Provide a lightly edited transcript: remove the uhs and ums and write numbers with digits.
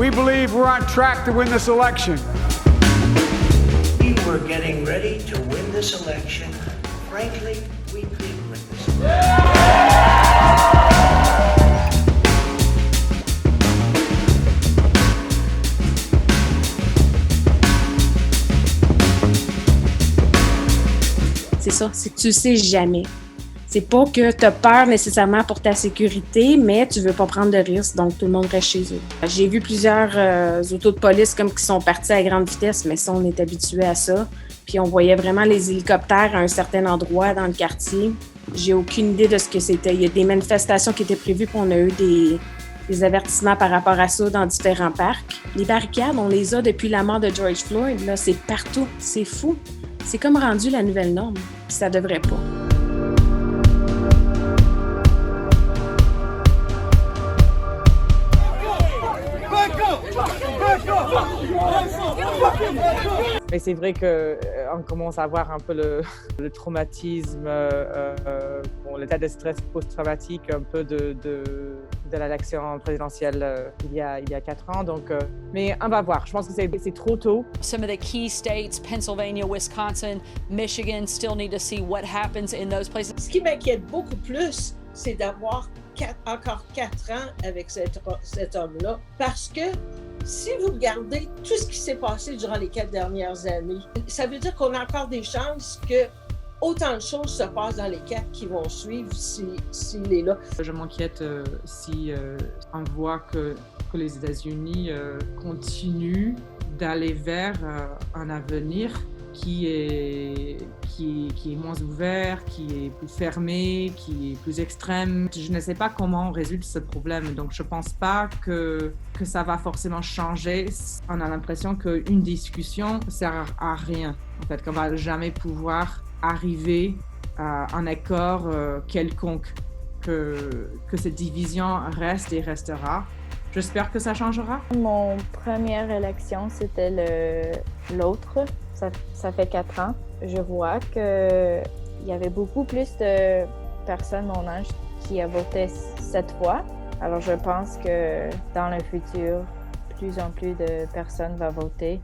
We believe we're on track to win this election. We were getting ready to win this election. Frankly, we did win this election. C'est ça, c'est que tu le sais jamais. C'est pas que tu as peur nécessairement pour ta sécurité, mais tu veux pas prendre de risques, donc tout le monde reste chez eux. J'ai vu plusieurs autos de police comme qui sont partis à grande vitesse, mais ça, on est habitué à ça. Puis on voyait vraiment les hélicoptères à un certain endroit dans le quartier. J'ai aucune idée de ce que c'était. Il y a des manifestations qui étaient prévues, puis on a eu des avertissements par rapport à ça dans différents parcs. Les barricades, on les a depuis la mort de George Floyd. Là, c'est partout. C'est fou. C'est comme rendu la nouvelle norme, puis ça devrait pas. Mais c'est vrai qu'on commence à voir un peu le traumatisme, l'état de stress post-traumatique un peu de l'élection présidentielle il y a 4 ans. Donc, mais on va voir. Je pense que c'est trop tôt. Some of the key states, Pennsylvania, Wisconsin, Michigan, still need to see what happens in those places. Ce qui m'inquiète beaucoup plus, c'est d'avoir encore 4 ans avec cet homme-là, parce que si vous regardez tout ce qui s'est passé durant les 4 dernières années, ça veut dire qu'on a encore des chances que autant de choses se passent dans les 4 qui vont suivre s'il est là. Je m'inquiète si on voit que les États-Unis continuent d'aller vers un avenir qui est moins ouvert, qui est plus fermé, qui est plus extrême. Je ne sais pas comment on résout ce problème, donc je ne pense pas que ça va forcément changer. On a l'impression qu'une discussion ne sert à rien, en fait, qu'on ne va jamais pouvoir arriver à un accord quelconque, que cette division reste et restera. J'espère que ça changera. Mon première élection, c'était l'autre. Ça fait 4 ans. Je vois qu'il y avait beaucoup plus de personnes de mon âge qui ont voté cette fois. Alors je pense que dans le futur, plus en plus de personnes vont voter.